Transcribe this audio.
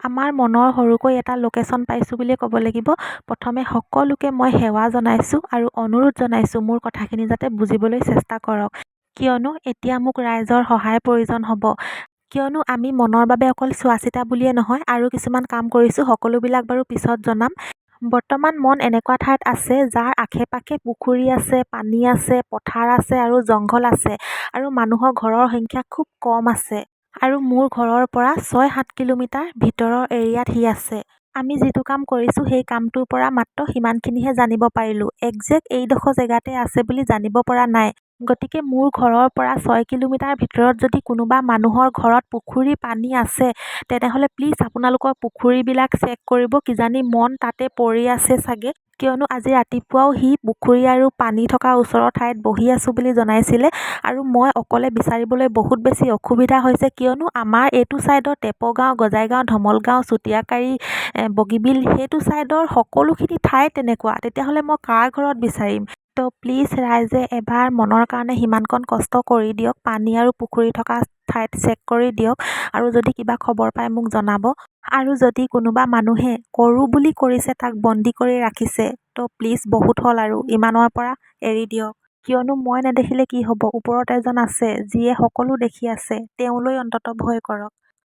আমাৰ মনৰ সৰুকৈ এটা লোকেশ্যন পাইছোঁ বুলিয়ে ক'ব লাগিব। প্ৰথমে সকলোকে মই সেৱা জনাইছোঁ আৰু অনুৰোধ জনাইছোঁ মোৰ কথাখিনি যাতে বুজিবলৈ চেষ্টা কৰক, কিয়নো এতিয়া মোক ৰাইজৰ সহায়ৰ প্ৰয়োজন হ'ব। কিয়নো আমি মনৰ বাবে অকল চোৱা চিতা বুলিয়ে নহয় আৰু কিছুমান কাম কৰিছোঁ, সকলোবিলাক বাৰু পিছত জনাম। বৰ্তমান মন এনেকুৱা ঠাইত আছে যাৰ আশে পাশে পুখুৰী আছে, পানী আছে, পথাৰ আছে আৰু জংঘল আছে আৰু মানুহৰ ঘৰৰ সংখ্যা খুব কম আছে। আৰু মোৰ ঘৰৰ পৰা ৬-৭ কিলোমিটাৰ ভিতৰৰ এৰিয়াত সি আছে। আমি যিটো কাম কৰিছোঁ সেই কামটোৰ পৰা মাত্ৰ সিমানখিনিহে জানিব পাৰিলোঁ। একজেক্ট এইডোখৰ জেগাতে আছে বুলি জানিব পৰা নাই। গতিকে মোৰ ঘৰৰ পৰা ৬ কিলোমিটাৰ ভিতৰত যদি কোনোবা মানুহৰ ঘৰত পুখুৰী পানী আছে, তেনেহ'লে প্লিজ আপোনালোকৰ পুখুৰীবিলাক চেক কৰিব। কিজানি মন তাতে পৰি আছে চাগে, কিয়নো আজি ৰাতিপুৱাও সি পুখুৰী আৰু পানী থকা ওচৰৰ ঠাইত বহি আছোঁ বুলি জনাইছিলে। আৰু মই অকলে বিচাৰিবলৈ বহুত বেছি অসুবিধা হৈছে, কিয়নো আমাৰ এইটো ছাইডৰ টেপগাঁও, গজাইগাঁও, ধমলগাঁও, চুতীয়াকাৰী, বগীবিল সেইটো ছাইডৰ সকলোখিনি ঠাই তেনেকুৱা। তেতিয়াহ'লে মই কাৰ ঘৰত বিচাৰিম? তো প্লিজ ৰাইজে এবাৰ মনৰ কাৰণে সিমানকণ কষ্ট কৰি দিয়ক, পানী আৰু পুখুৰী থকা ঠাইত চেক কৰি দিয়ক আৰু যদি কিবা খবৰ পায় মোক জনাব। আৰু যদি কোনোবা মানুহে কৰোঁ বুলি কৰিছে তাক বন্দী কৰি ৰাখিছে, তো প্লিজ বহুত হ'ল আৰু ইমানৰ পৰা এৰি দিয়ক। কিয়নো মই নেদেখিলে কি হ'ব, ওপৰত এজন আছে যিয়ে সকলো দেখি আছে, তেওঁলৈ অন্ততঃ ভয় কৰক।